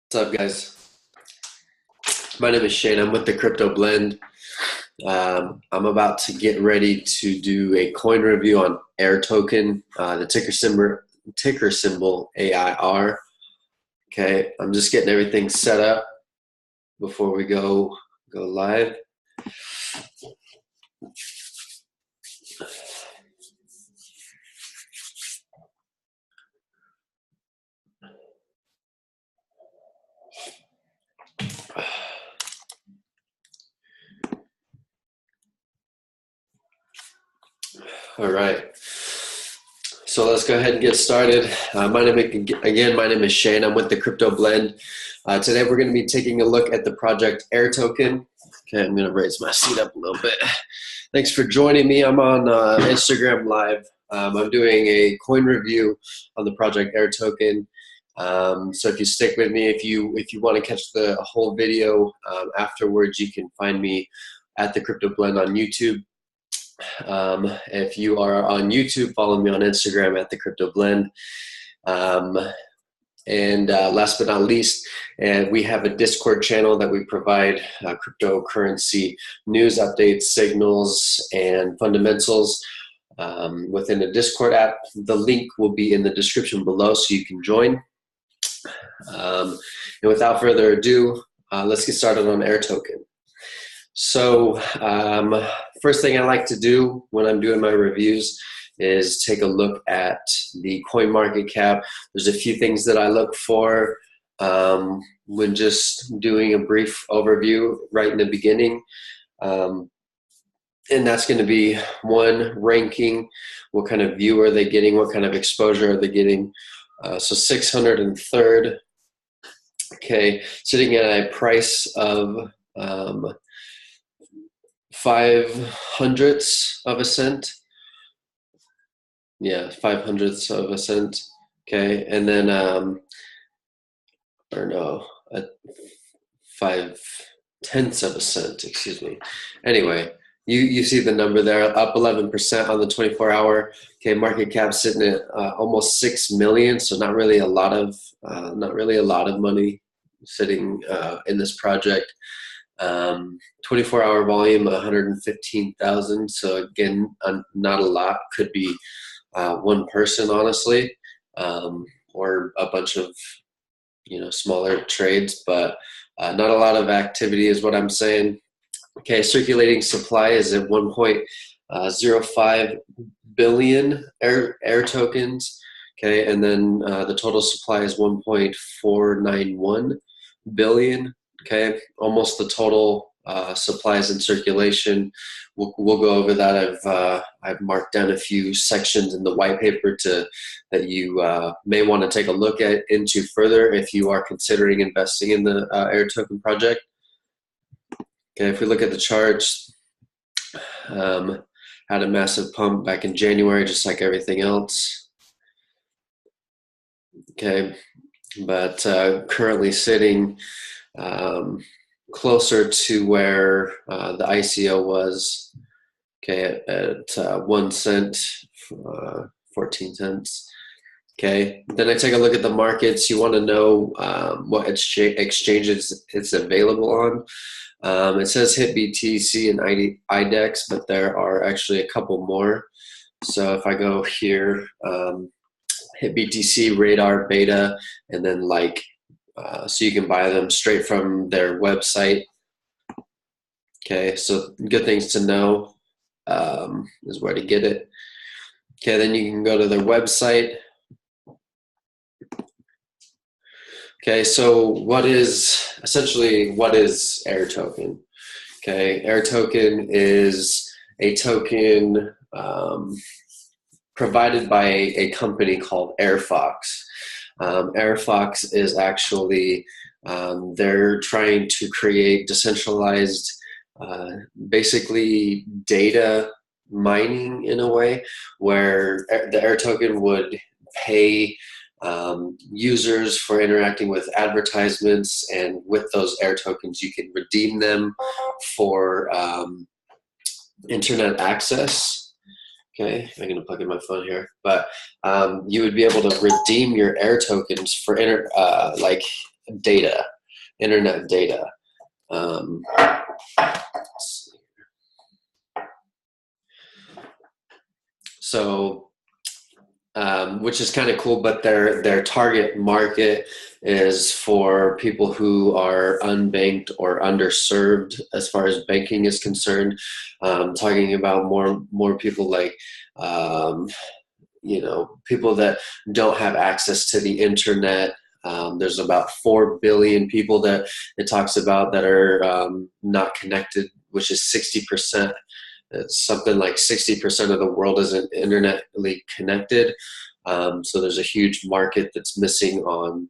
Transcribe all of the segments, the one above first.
What's up, guys? My name is Shane. I'm with the Crypto Blend. I'm about to get ready to do a coin review on AirToken, the ticker symbol AIR. Okay, I'm just getting everything set up before we go live. All right. So let's go ahead and get started. My name is Shane. I'm with the Crypto Blend. Today we're going to be taking a look at the project AirToken. Okay, I'm going to raise my seat up a little bit. Thanks for joining me. I'm on Instagram Live. I'm doing a coin review on the project AirToken. So if you stick with me, if you want to catch the whole video afterwards, you can find me at the Crypto Blend on YouTube. If you are on YouTube, follow me on Instagram at the Crypto Blend. And last but not least, we have a Discord channel that we provide cryptocurrency news updates, signals, and fundamentals within the Discord app. The link will be in the description below so you can join. And without further ado, let's get started on AirToken. So first thing I like to do when I'm doing my reviews is take a look at the coin market cap. There's a few things that I look for when just doing a brief overview right in the beginning. And that's going to be one, ranking. What kind of view are they getting? What kind of exposure are they getting? So 603rd, okay, sitting at a price of 0.05 of a cent. Yeah, 0.05 of a cent. Okay, and then or no, 0.005 of a cent. Excuse me. Anyway, you see the number there, up 11% on the 24-hour. Okay, market cap sitting at almost 6 million. So not really a lot of money sitting in this project. 24-hour volume 115,000. So again, not a lot. Could be one person, honestly, or a bunch of smaller trades, but not a lot of activity is what I'm saying. Okay, circulating supply is at 1.05 billion air tokens. Okay, and then the total supply is 1.491 billion. Okay, almost the total supplies in circulation. We'll go over that. I've marked down a few sections in the white paper that you may want to take a look into further if you are considering investing in the AirToken project. Okay, if we look at the charts, had a massive pump back in January, just like everything else. Okay, but currently sitting closer to where the ICO was, okay, at 1 cent, 14 cents. Okay, then I take a look at the markets. You want to know what exchanges it's available on. It says hit BTC and IDEX, but there are actually a couple more. So if I go here, hit BTC, Radar, Beta, and then like, so you can buy them straight from their website. Okay, so good things to know is where to get it. Okay, then you can go to their website. Okay, so what is AirToken? Okay, AirToken is a token provided by a company called AirFox. AirFox is actually, they're trying to create decentralized, basically data mining in a way, where the AirToken would pay users for interacting with advertisements, and with those AirTokens you can redeem them for internet access. Okay, I'm gonna plug in my phone here, but you would be able to redeem your AirTokens for data, internet data. So, which is kind of cool, but their target market is for people who are unbanked or underserved as far as banking is concerned. Talking about more people like, people that don't have access to the internet. There's about 4 billion people that it talks about that are not connected, which is 60%. It's something like 60% of the world isn't internetly connected. So there's a huge market that's missing on,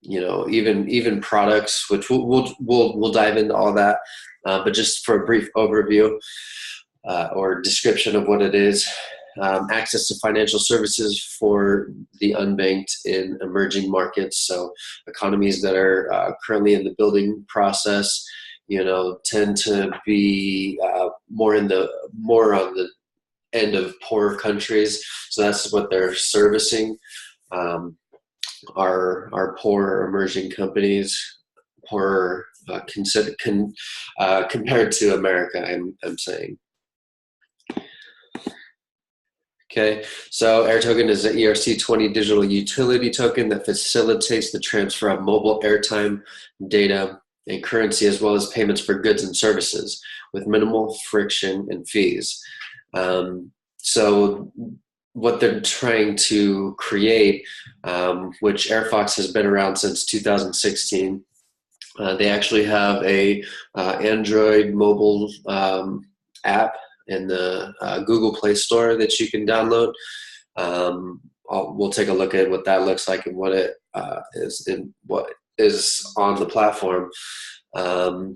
even products, which we'll dive into all that. But just for a brief overview or description of what it is. Access to financial services for the unbanked in emerging markets. So economies that are currently in the building process, tend to be more on the end of poorer countries. So that's what they're servicing. Our poor emerging companies, poorer compared to America. I'm saying. Okay, so AirToken is an ERC20 digital utility token that facilitates the transfer of mobile airtime, data, and currency, as well as payments for goods and services with minimal friction and fees. So what they're trying to create, which AirFox has been around since 2016, they actually have a Android mobile app in the Google Play Store that you can download. We'll take a look at what that looks like and what it is and what is on the platform. But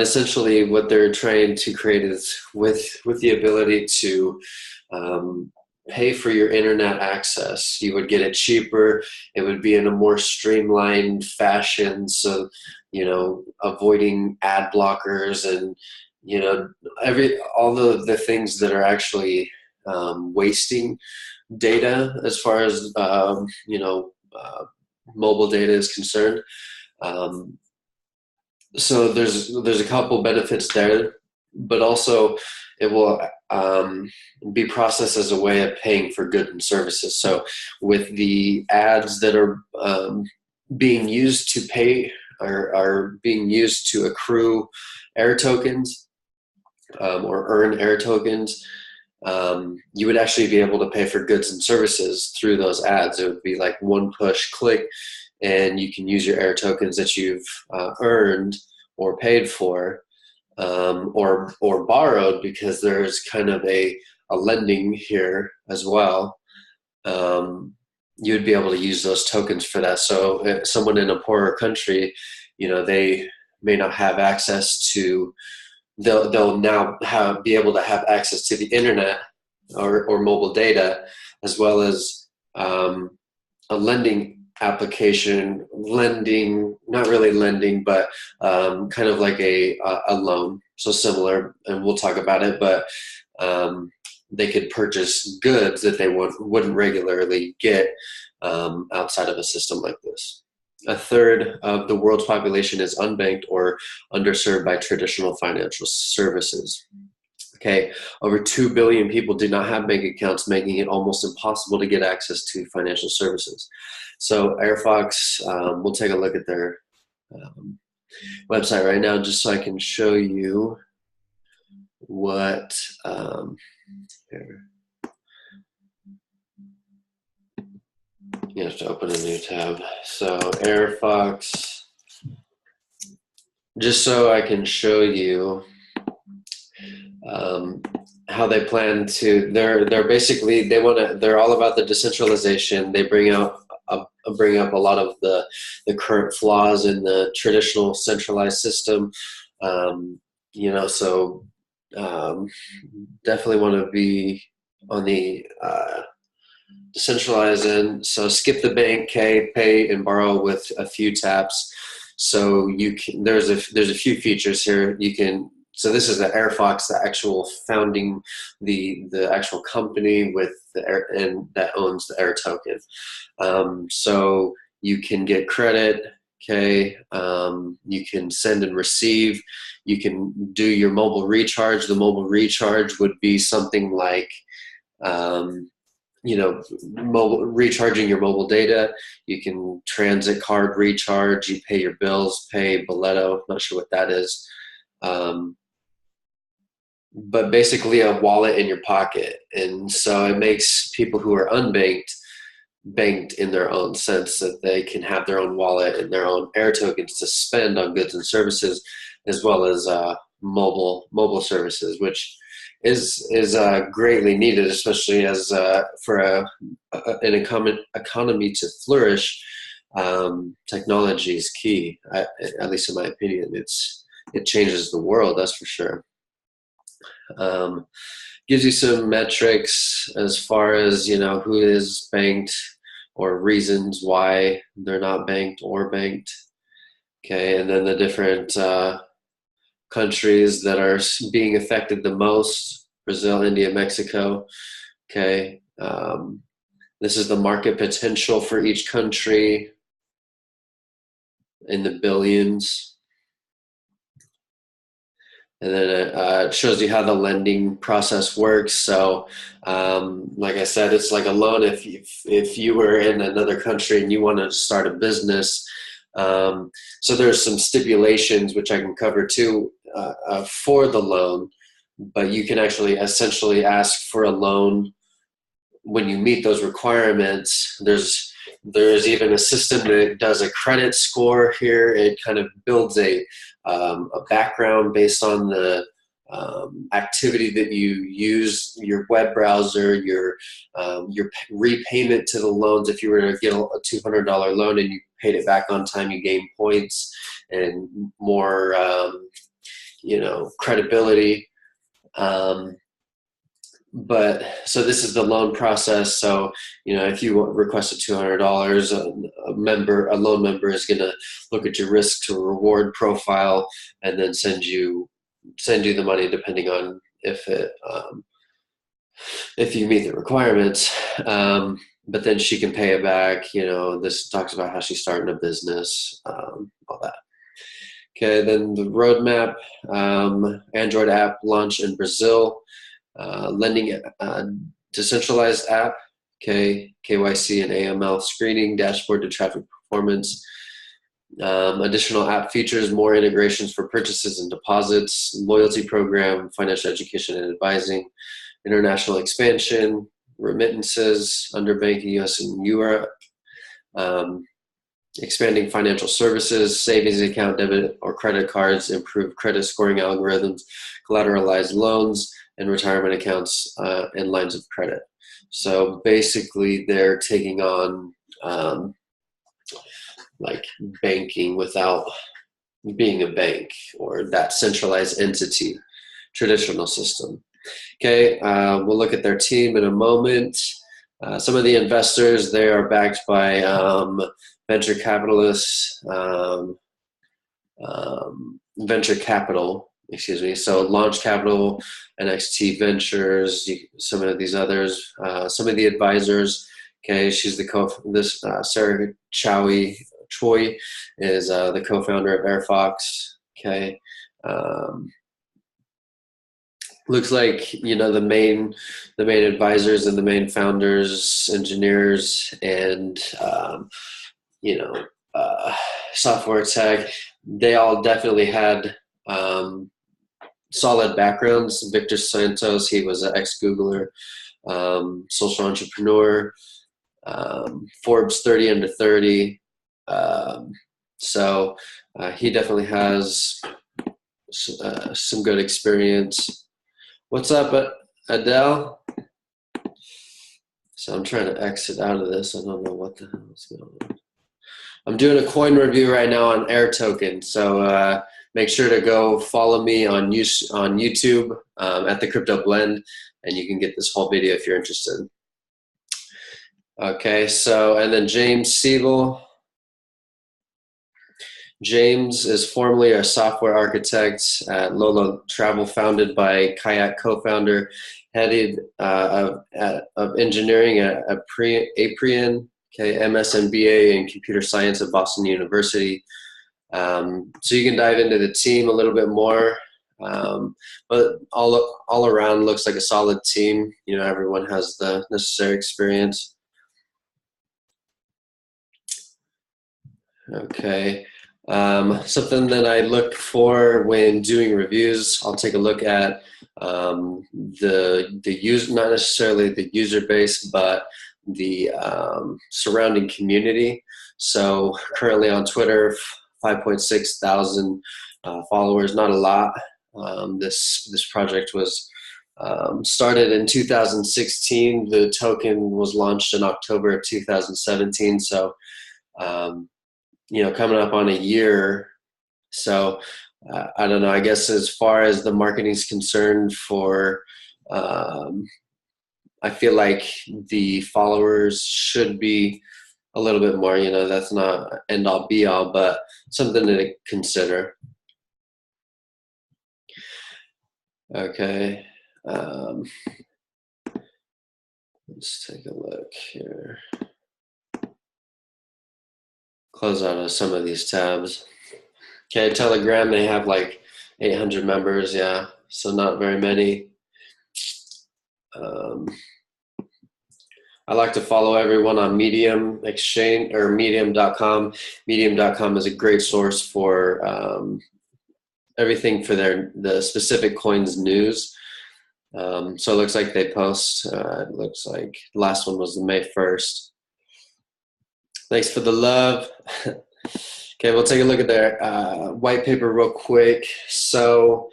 essentially what they're trying to create is with the ability to pay for your internet access. You would get it cheaper. It would be in a more streamlined fashion. So, avoiding ad blockers and, all the things that are actually wasting data as far as, mobile data is concerned. So there's a couple benefits there, but also it will be processed as a way of paying for goods and services. So with the ads that are being used to pay are being used to accrue air tokens or earn air tokens, you would actually be able to pay for goods and services through those ads. It would be like one push click, and you can use your air tokens that you've earned or paid for, or borrowed, because there's kind of a lending here as well. You would be able to use those tokens for that. So if someone in a poorer country, they may not have access to. They'll now be able to have access to the internet or mobile data, as well as a lending application. Not really lending, but kind of like a loan. So similar, and we'll talk about it, but they could purchase goods that they wouldn't regularly get outside of a system like this. A third of the world's population is unbanked or underserved by traditional financial services. Okay, over 2 billion people do not have bank accounts, making it almost impossible to get access to financial services. So AirFox, we'll take a look at their website right now, just so I can show you what here. You have to open a new tab. So AirFox, just so I can show you how they plan to. They're basically they're all about the decentralization. They bring up a lot of the current flaws in the traditional centralized system. So definitely want to be on the decentralized end. So skip the bank, pay and borrow with a few taps. So you can, there's a few features here. You can, so this is the AirFox, the actual founding, the actual company with and that owns the Air token. So You can get credit. Okay, you can send and receive. You can do your mobile recharge. The mobile recharge would be something like, mobile recharging your mobile data. You can transit card recharge. You pay your bills, pay Boleto. Not sure what that is. But basically a wallet in your pocket. And so it makes people who are unbanked banked in their own sense, that they can have their own wallet and their own air tokens to spend on goods and services, as well as mobile services, which is greatly needed, especially as for an economy to flourish. Technology is key, at least in my opinion. It changes the world, that's for sure. Gives you some metrics as far as, who is banked or reasons why they're not banked or banked. Okay, and then the different countries that are being affected the most: Brazil, India, Mexico. Okay, this is the market potential for each country in the billions. And then it shows you how the lending process works. So, like I said, it's like a loan. If you were in another country and you want to start a business, so there's some stipulations which I can cover too for the loan. But you can actually essentially ask for a loan when you meet those requirements. There's even a system that does a credit score here. It kind of builds a background based on the activity that you use, your web browser, your repayment to the loans. If you were to get a $200 loan and you paid it back on time, you gain points and more, credibility. But so this is the loan process. So, if you request $200, a loan member is going to look at your risk to reward profile and then send you the money, depending on if you meet the requirements. But then she can pay it back. This talks about how she's starting a business, all that. Okay, then the roadmap, Android app launch in Brazil. Lending decentralized app, KYC and AML screening, dashboard to traffic performance. Additional app features, more integrations for purchases and deposits, loyalty program, financial education and advising, international expansion, remittances, underbanked US and Europe, expanding financial services, savings account, debit or credit cards, improved credit scoring algorithms, collateralized loans, and retirement accounts and lines of credit. So basically they're taking on like banking without being a bank or that centralized entity, traditional system. Okay, we'll look at their team in a moment. Some of the investors, they are backed by venture capitalists, venture capital, so Launch Capital, NXT Ventures, some of these others, some of the advisors. Okay, she's Sarah Choi is the co-founder of AirFox. Okay, looks like the main advisors and the main founders, engineers, and software tech. They all definitely had solid backgrounds. Victor Santos, he was an ex-Googler, social entrepreneur, Forbes 30 under 30. So he definitely has some good experience. What's up, Adele? So I'm trying to exit out of this. I don't know what the hell is going on. I'm doing a coin review right now on AirToken. So make sure to go follow me on YouTube at the Crypto Blend, and you can get this whole video if you're interested. Okay, so, and then James Siegel. James is formerly a software architect at Lolo Travel, founded by Kayak co-founder, headed of engineering at Aprian, Okay, MS and BA in computer science at Boston University. So you can dive into the team a little bit more, but all around looks like a solid team. You know, everyone has the necessary experience. Okay. Something that I look for when doing reviews, I'll take a look at the user, not necessarily the user base, but the surrounding community. So currently on Twitter, 5.6 thousand followers, not a lot. This project was started in 2016. The token was launched in October of 2017. So you know, coming up on a year. So I don't know, I guess as far as the marketing is concerned for, I feel like the followers should be a little bit more, you know, that's not end all be all, but something to consider. Okay. Let's take a look here. Close out of some of these tabs. Okay, Telegram, they have like 800 members, yeah, so not very many. I like to follow everyone on Medium Exchange or Medium.com. Medium.com is a great source for everything for the specific coins news. So it looks like they post. It looks like the last one was May 1st. Thanks for the love. Okay, we'll take a look at their white paper real quick. So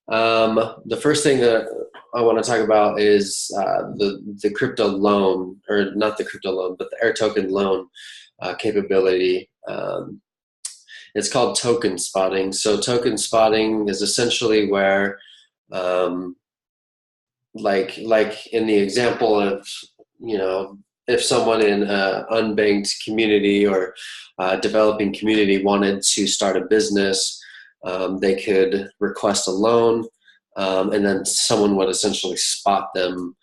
the first thing that I want to talk about is the crypto loan, or not the crypto loan, but the AirToken loan capability. It's called token spotting. So token spotting is essentially where, like in the example of, you know, if someone in an unbanked community or developing community wanted to start a business, they could request a loan, and then someone would essentially spot them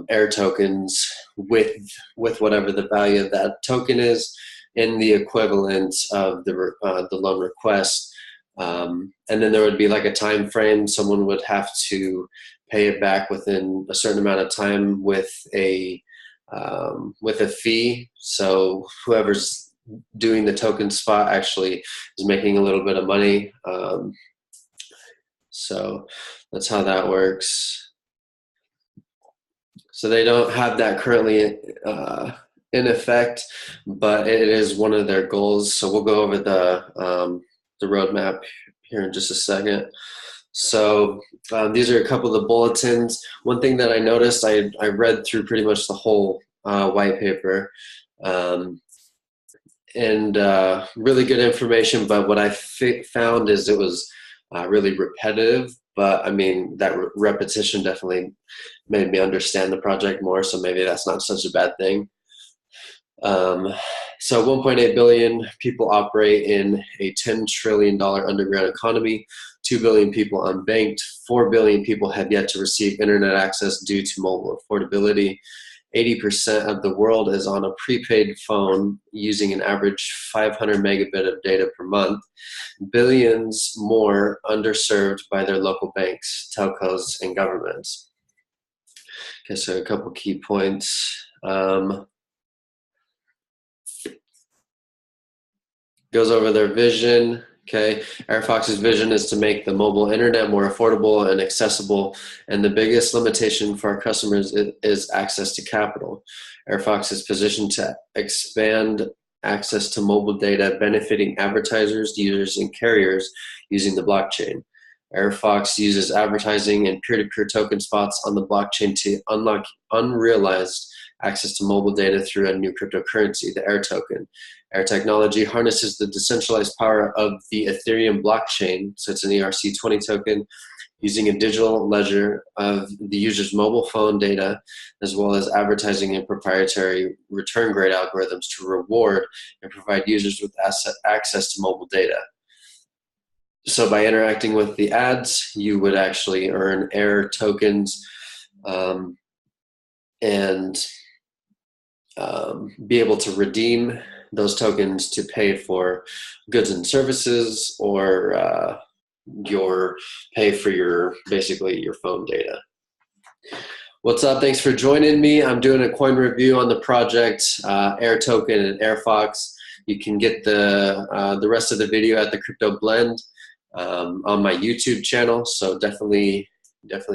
air tokens with whatever the value of that token is in the equivalent of the loan request. And then there would be like a time frame. Someone would have to pay it back within a certain amount of time with a fee. So whoever's doing the token spot actually is making a little bit of money. So that's how that works. So they don't have that currently in effect, but it is one of their goals. So we'll go over the roadmap here in just a second. So these are a couple of the bulletins. One thing that I noticed, I read through pretty much the whole white paper, and really good information, but what I found is it was really repetitive, but I mean, that repetition definitely made me understand the project more, so maybe that's not such a bad thing. So 1.8 billion people operate in a $10 trillion underground economy, 2 billion people unbanked, 4 billion people have yet to receive internet access due to mobile affordability. 80% of the world is on a prepaid phone using an average 500 megabit of data per month. Billions more underserved by their local banks, telcos, and governments. Okay, so a couple key points. Goes over their vision. Okay, AirFox's vision is to make the mobile internet more affordable and accessible, and the biggest limitation for our customers is access to capital. AirFox is positioned to expand access to mobile data, benefiting advertisers, users, and carriers using the blockchain. AirFox uses advertising and peer-to-peer token spots on the blockchain to unlock unrealized access to mobile data through a new cryptocurrency, the AirToken. Air technology harnesses the decentralized power of the Ethereum blockchain, so it's an ERC20 token, using a digital ledger of the user's mobile phone data, as well as advertising and proprietary return grade algorithms to reward and provide users with access to mobile data. So by interacting with the ads, you would actually earn air tokens, and be able to redeem those tokens to pay for goods and services, or your pay for your basically your phone data. What's up? Thanks for joining me. I'm doing a coin review on the project AirToken and AirFox. You can get the rest of the video at the Crypto Blend on my YouTube channel. So definitely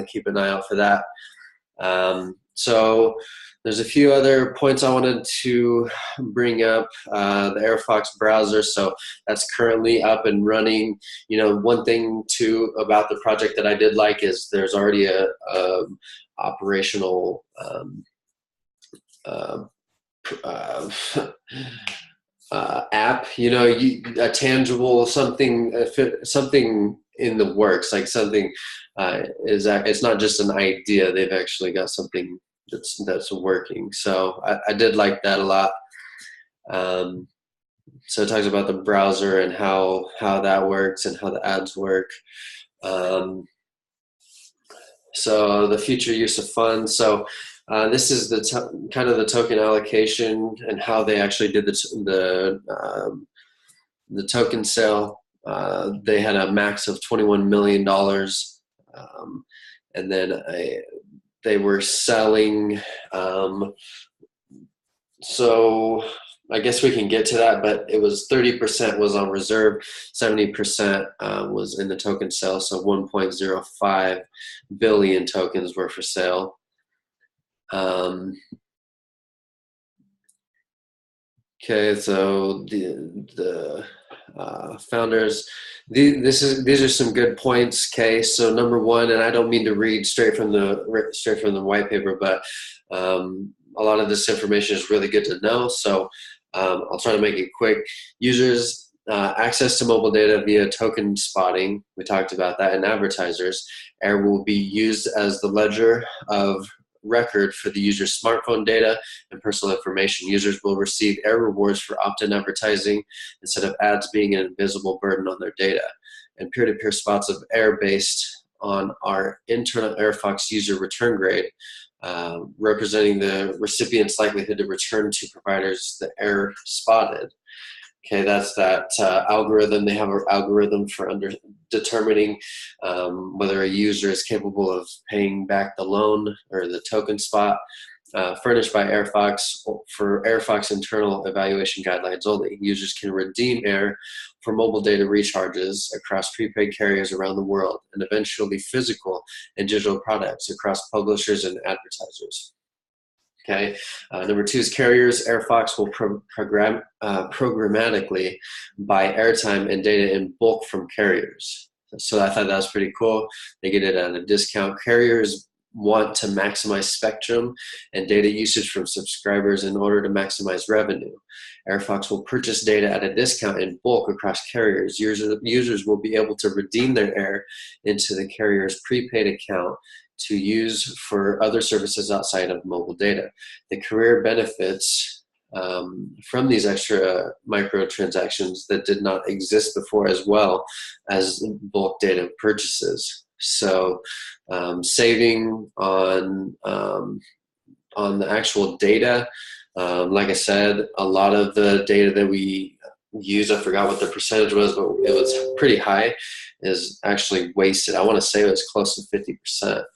keep an eye out for that. So there's a few other points I wanted to bring up. The AirFox browser, so that's currently up and running. You know, one thing too about the project that I did like is there's already a operational app. You know, a tangible something in the works, like something it's not just an idea. They've actually got something that's working. So I did like that a lot. So it talks about the browser and how that works and how the ads work. So the future use of funds. So this is the kind of the token allocation and how they actually did the token sale. They had a max of $21 million, and then they were selling. So I guess we can get to that, but it was 30% was on reserve, 70% was in the token sale. So 1.05 billion tokens were for sale. Okay, so the founders, these are some good points. Okay, so number one, and I don't mean to read straight from the white paper, but a lot of this information is really good to know. So I'll try to make it quick. Users access to mobile data via token spotting. We talked about that, and advertisers. Air will be used as the ledger of record for the user's smartphone data and personal information. Users will receive Air rewards for opt-in advertising instead of ads being an invisible burden on their data. And peer-to-peer spots of Air based on our internal AirFox user return grade, representing the recipient's likelihood to return to providers the Air spotted. Okay, that's that algorithm. They have an algorithm for determining whether a user is capable of paying back the loan or the token spot, furnished by AirFox for AirFox internal evaluation guidelines only. Users can redeem Air for mobile data recharges across prepaid carriers around the world, and eventually physical and digital products across publishers and advertisers. Okay. Number two is carriers. AirFox will programmatically buy airtime and data in bulk from carriers. So I thought that was pretty cool. They get it at a discount. Carriers want to maximize spectrum and data usage from subscribers in order to maximize revenue. AirFox will purchase data at a discount in bulk across carriers. Users will be able to redeem their Air into the carrier's prepaid account to use for other services outside of mobile data. The career benefits from these extra microtransactions that did not exist before, as well as bulk data purchases. So saving on the actual data. Like I said, a lot of the data that we use, I forgot what the percentage was, but it was pretty high, is actually wasted. I want to say it was close to 50%.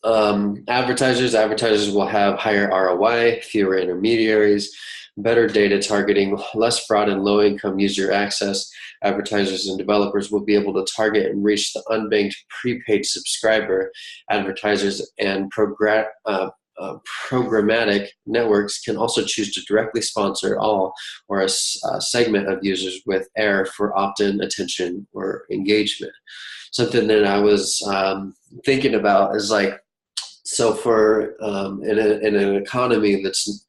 Advertisers will have higher ROI, fewer intermediaries, better data targeting, less fraud, and low-income user access. Advertisers and developers will be able to target and reach the unbanked prepaid subscriber. Advertisers and programmatic networks can also choose to directly sponsor all or a segment of users with Air for opt-in attention or engagement. Something that I was thinking about is like, so for in an economy that's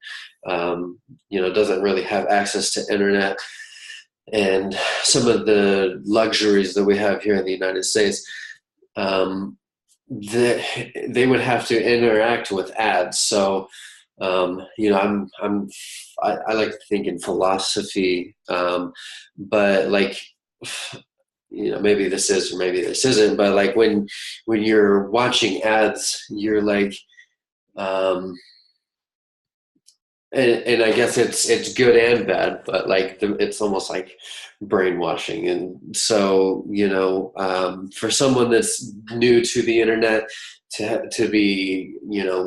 doesn't really have access to internet and some of the luxuries that we have here in the United States, they would have to interact with ads. So I like to think in philosophy, but like, maybe this is or maybe this isn't, but like when you're watching ads, you're like and I guess it's good and bad, but like it's almost like brainwashing. And so, for someone that's new to the internet, to be,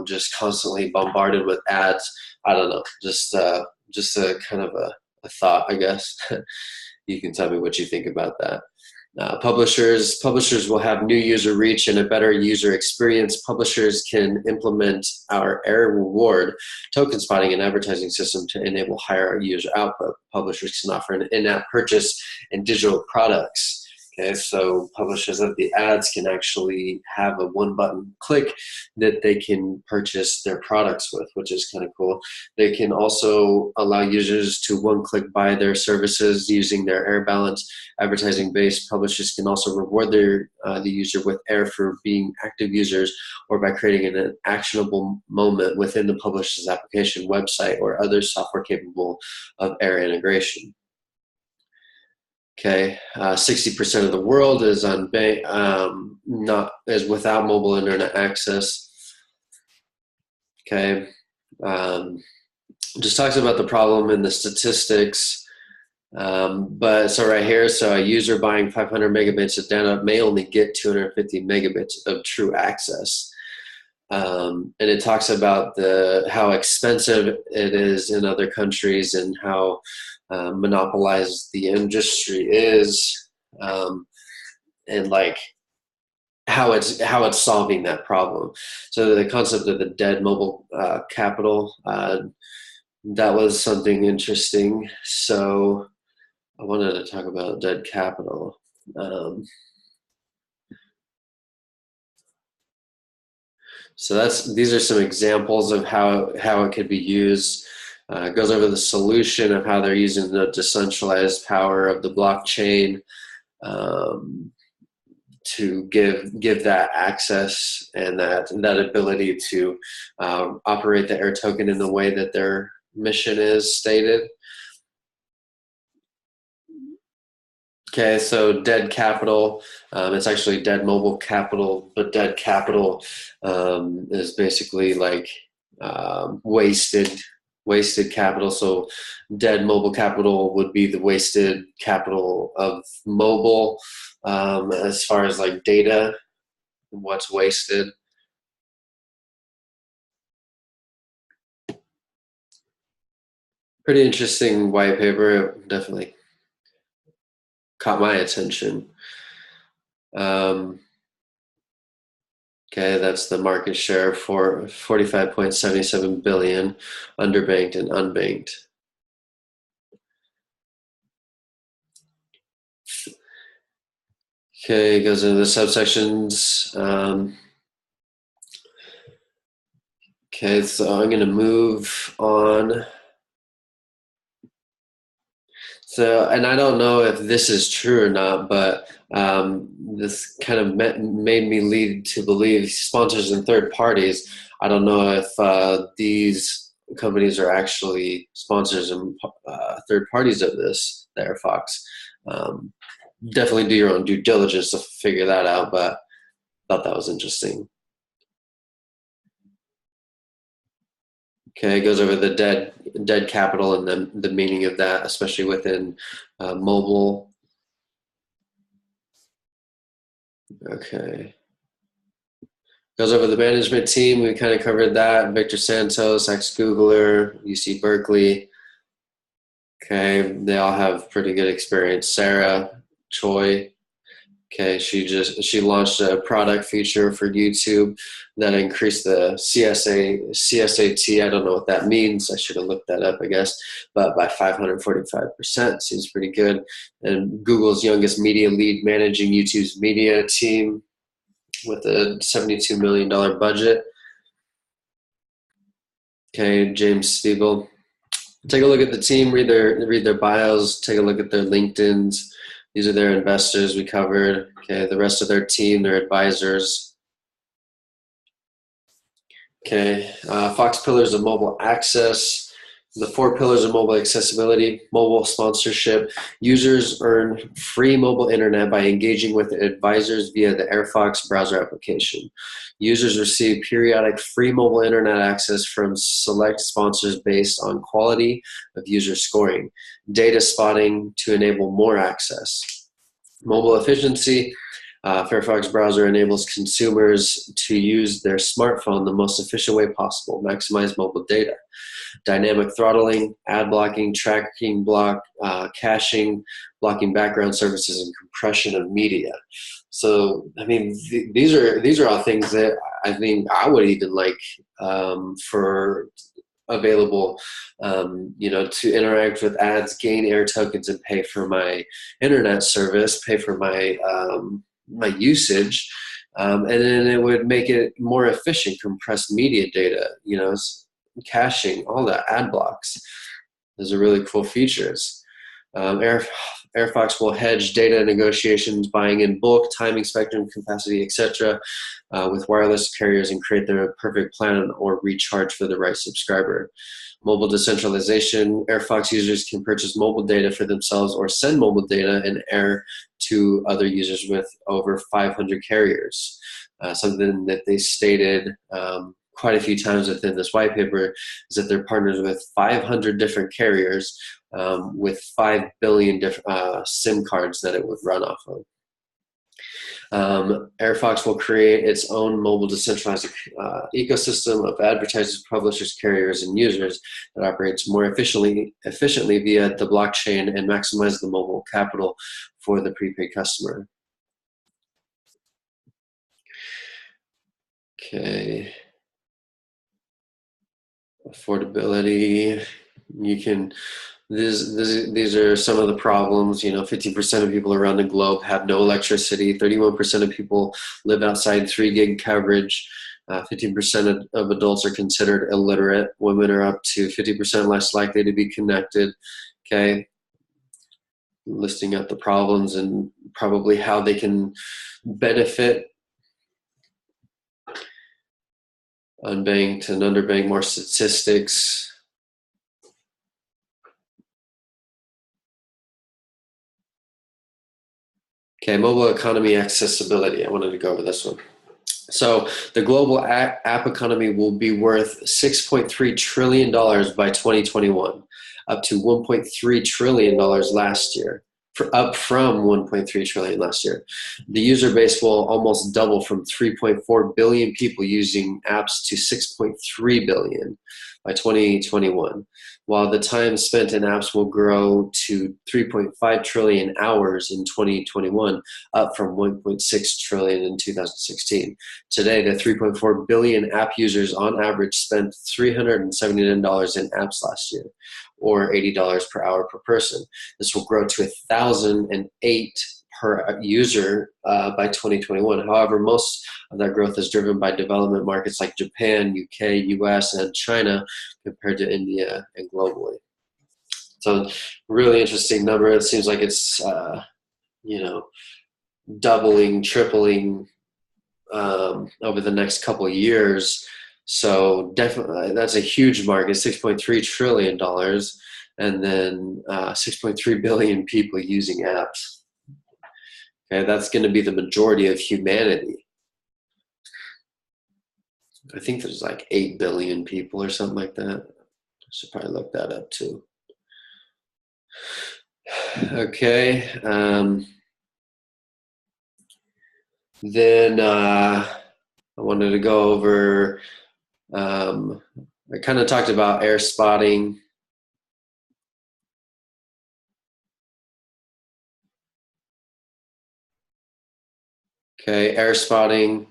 just constantly bombarded with ads, I don't know, just a kind of a thought, I guess. You can tell me what you think about that. Publishers will have new user reach and a better user experience. Publishers can implement our Air Reward token spotting and advertising system to enable higher user output. Publishers can offer an in-app purchase and digital products. Okay, so publishers of the ads can actually have a one-button click that they can purchase their products with, which is kind of cool. They can also allow users to one-click buy their services using their Air balance. Advertising-based publishers can also reward the user with Air for being active users or by creating an actionable moment within the publisher's application, website, or other software capable of Air integration. Okay, 60% of the world is is without mobile internet access. Okay, just talks about the problem and the statistics. But so right here, so a user buying 500 megabits of data may only get 250 megabits of true access. And it talks about how expensive it is in other countries and how monopolized the industry is, and like how it's solving that problem. So the concept of the dead mobile capital, that was something interesting. So I wanted to talk about dead capital. So these are some examples of how it could be used. It goes over the solution of how they're using the decentralized power of the blockchain to give that access and that ability to operate the AirToken in the way that their mission is stated. Okay, so dead capital, it's actually dead mobile capital, but dead capital is basically like wasted capital. So dead mobile capital would be the wasted capital of mobile, as far as like data and what's wasted. Pretty interesting white paper, definitely caught my attention. Okay, that's the market share for 45.77 billion, underbanked and unbanked. Okay, it goes into the subsections. Okay, so I'm going to move on. So, and I don't know if this is true or not, but this kind of made me lead to believe sponsors and third parties. I don't know if these companies are actually sponsors and third parties of this, the AirFox. Definitely do your own due diligence to figure that out, but thought that was interesting. Okay, it goes over the dead capital and the meaning of that, especially within mobile. Okay. Goes over the management team. We kind of covered that. Victor Santos, ex-Googler, UC Berkeley. Okay, they all have pretty good experience. Sarah Choi. Okay, she launched a product feature for YouTube that increased the CSAT. I don't know what that means. I should have looked that up, I guess. But by 545%, seems pretty good. And Google's youngest media lead managing YouTube's media team with a $72 million budget. Okay, James Spiegel. Take a look at the team, read their bios, take a look at their LinkedIns. These are their investors we covered. Okay, the rest of their team, their advisors. Okay, Fox pillars of mobile access. The 4 pillars of mobile accessibility: mobile sponsorship. Users earn free mobile internet by engaging with advisors via the AirFox browser application. Users receive periodic free mobile internet access from select sponsors based on quality of user scoring. Data spotting to enable more access. Mobile efficiency. Firefox browser enables consumers to use their smartphone the most efficient way possible, maximize mobile data. Dynamic throttling, ad blocking, tracking block, caching, blocking background services, and compression of media. So, I mean, these are all things that I think I would even like for available, to interact with ads, gain air tokens, and pay for my internet service, pay for my my usage, and then it would make it more efficient, compressed media data, caching, all that, ad blocks. Those are really cool features. AirFox will hedge data negotiations, buying in bulk, timing, spectrum, capacity, etc., with wireless carriers and create their perfect plan or recharge for the right subscriber. Mobile decentralization. AirFox users can purchase mobile data for themselves or send mobile data and air to other users with over 500 carriers. Something that they stated quite a few times within this white paper is that they're partners with 500 different carriers with 5 billion different SIM cards that it would run off of. AirFox will create its own mobile decentralized ecosystem of advertisers, publishers, carriers, and users that operates more efficiently via the blockchain and maximize the mobile capital for the prepaid customer. Okay. Affordability. These are some of the problems. 50% of people around the globe have no electricity. 31% of people live outside 3 gig coverage. 15% of adults are considered illiterate. Women are up to 50% less likely to be connected. Okay. Listing out the problems and probably how they can benefit. Unbanked and underbanked, more statistics. Okay, mobile economy accessibility. I wanted to go over this one. So the global app economy will be worth $6.3 trillion by 2021, up to $1.3 trillion last year, up from $1.3 trillion last year. The user base will almost double from 3.4 billion people using apps to 6.3 billion by 2021, while the time spent in apps will grow to 3.5 trillion hours in 2021, up from 1.6 trillion in 2016. Today, the 3.4 billion app users on average spent $379 in apps last year, or $80 per hour per person. This will grow to 1,008 per user by 2021. However, most of that growth is driven by development markets like Japan, UK, US, and China compared to India and globally. So really interesting number. It seems like it's, doubling, tripling over the next couple of years. So definitely that's a huge market, $6.3 trillion, and then 6.3 billion people using apps. Okay, that's going to be the majority of humanity. I think there's like 8 billion people or something like that. I should probably look that up too. Okay. Then I wanted to go over, I kind of talked about air spotting. Okay, air spotting.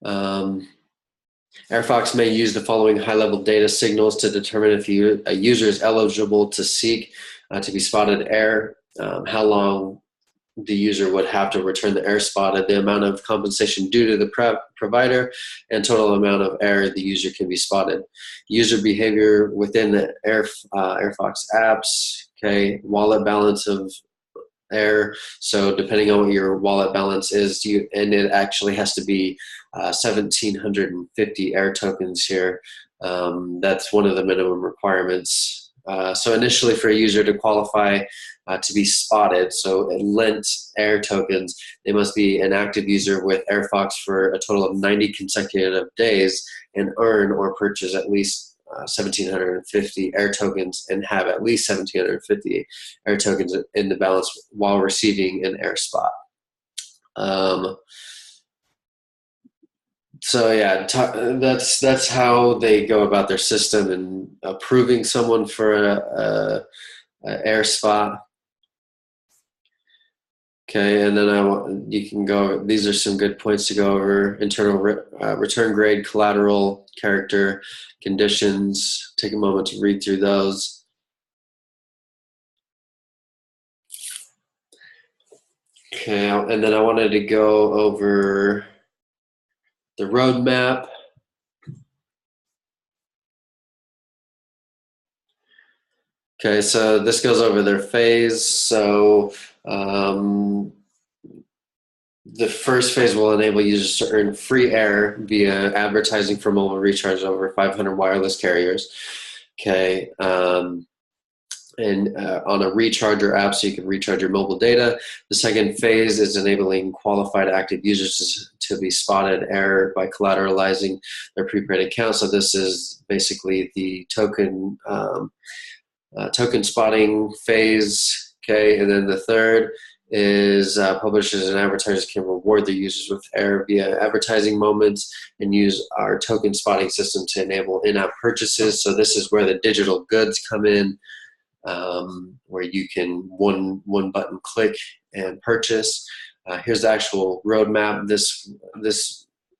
AirFox may use the following high-level data signals to determine if a user is eligible to seek to be spotted air, how long the user would have to return the air spotted, the amount of compensation due to the provider, and total amount of air the user can be spotted. User behavior within the AirFox apps, okay, wallet balance of air. So depending on what your wallet balance is, and it actually has to be 1,750 air tokens here. That's one of the minimum requirements So initially, for a user to qualify to be spotted, so lent Air tokens, they must be an active user with AirFox for a total of 90 consecutive days and earn or purchase at least 1,750 Air tokens and have at least 1,750 Air tokens in the balance while receiving an Air spot. So yeah, that's how they go about their system and approving someone for a Air spot. Okay, and then you can go. These are some good points to go over: internal return grade, collateral, character, conditions. Take a moment to read through those. Okay, and then I wanted to go over the roadmap. Okay, so this goes over their phase. So the first phase will enable users to earn free air via advertising for mobile recharge over 500 wireless carriers. Okay, and on a recharger app, so you can recharge your mobile data. The second phase is enabling qualified active users to be spotted air by collateralizing their prepaid account. So this is basically the token spotting phase. Okay, and then the third is publishers and advertisers can reward their users with air via advertising moments and use our token spotting system to enable in-app purchases. So this is where the digital goods come in, where you can one button click and purchase. Here's the actual roadmap. This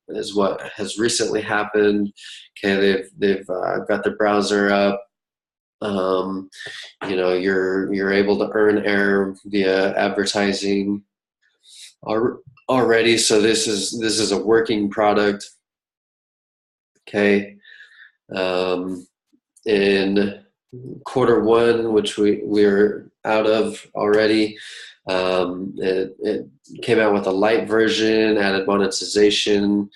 is what has recently happened. Okay, they've got the browser up. You're able to earn air via advertising already. So this is a working product. Okay, in Q1, which we're out of already, it came out with a light version, added monetization,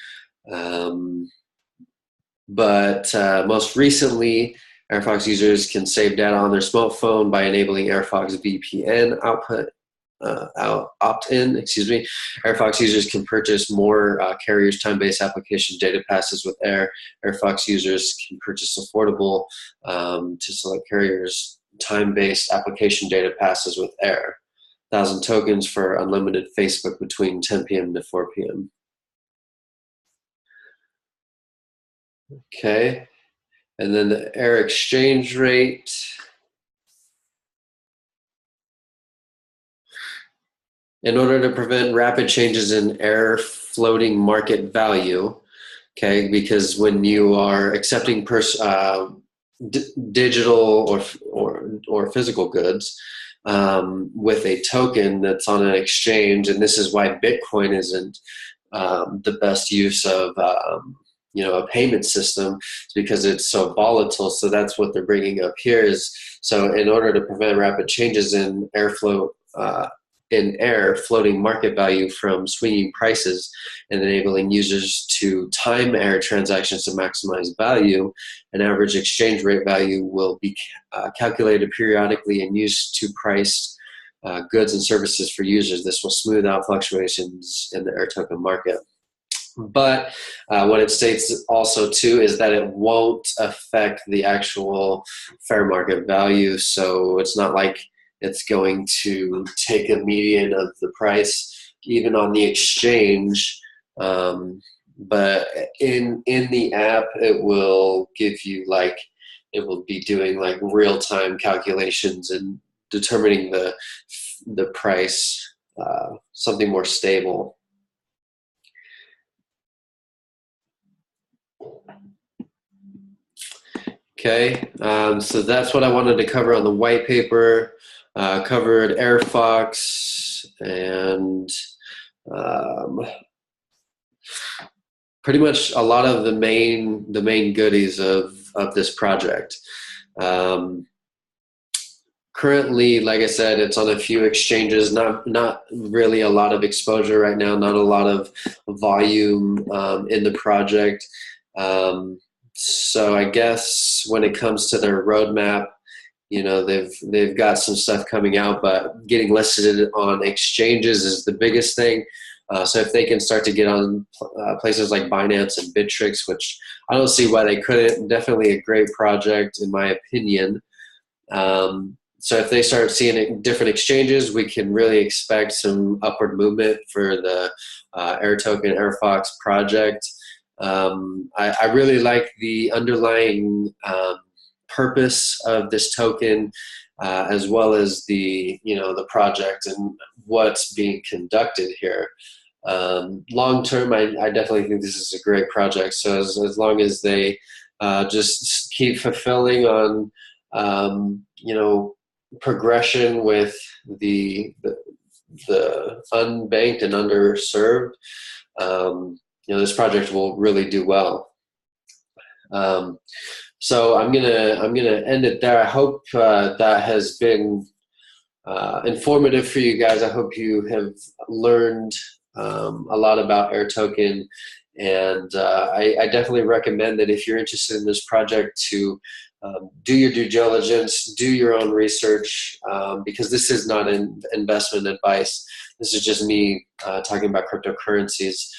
but most recently, AirFox users can save data on their smartphone by enabling AirFox VPN opt-in. AirFox users can purchase more carriers' time-based application data passes with Air. AirFox users can purchase affordable to select carriers' time-based application data passes with Air. 1,000 tokens for unlimited Facebook between 10 p.m. to 4 p.m. Okay. And then the Air exchange rate. In order to prevent rapid changes in Air floating market value, okay, because when you are accepting digital or physical goods with a token that's on an exchange, and this is why Bitcoin isn't the best use of a payment system, because it's so volatile. So that's what they're bringing up here is, so in order to prevent rapid changes in air floating market value from swinging prices and enabling users to time air transactions to maximize value, an average exchange rate value will be calculated periodically and used to price goods and services for users. This will smooth out fluctuations in the air token market. But what it states also too is that it won't affect the actual fair market value. So it's not like it's going to take a median of the price, even on the exchange. But in the app, it will give you it will be doing real-time calculations and determining the price, something more stable. Okay, so that's what I wanted to cover on the white paper. Covered AirFox and pretty much a lot of the main goodies of this project. Currently, like I said, it's on a few exchanges, not really a lot of exposure right now, not a lot of volume in the project. So I guess when it comes to their roadmap, They've got some stuff coming out, but getting listed on exchanges is the biggest thing. So if they can start to get on places like Binance and Bittrex, which I don't see why they couldn't, definitely a great project in my opinion. So if they start seeing it in different exchanges, we can really expect some upward movement for the AirToken AirFox project. I really like the underlying purpose of this token, as well as the project and what's being conducted here. Long term, I definitely think this is a great project. So as long as they just keep fulfilling on progression with the unbanked and underserved, this project will really do well. So I'm gonna end it there. I hope that has been informative for you guys. I hope you have learned a lot about AirToken, and I definitely recommend that if you're interested in this project to do your due diligence, do your own research, because this is not an investment advice. This is just me talking about cryptocurrencies.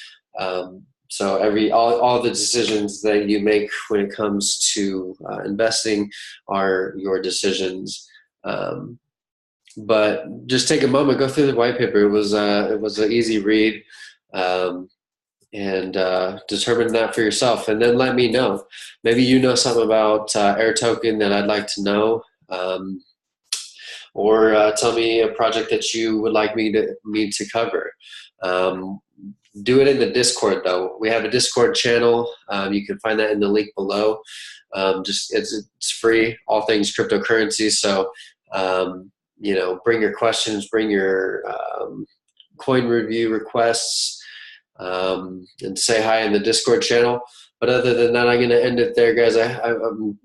So all the decisions that you make when it comes to investing are your decisions. But just take a moment, go through the white paper. It was an easy read, and determine that for yourself, and then let me know. Maybe you know something about AirToken that I'd like to know, or tell me a project that you would like me to cover. Do it in the Discord though. We have a Discord channel. You can find that in the link below. It's free, all things cryptocurrency. So bring your questions, bring your coin review requests, and say hi in the Discord channel. But other than that, I'm going to end it there, guys. I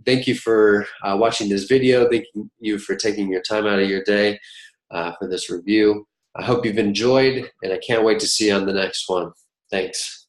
thank you for watching this video. Thank you for taking your time out of your day for this review. I hope you've enjoyed, and I can't wait to see you on the next one. Thanks.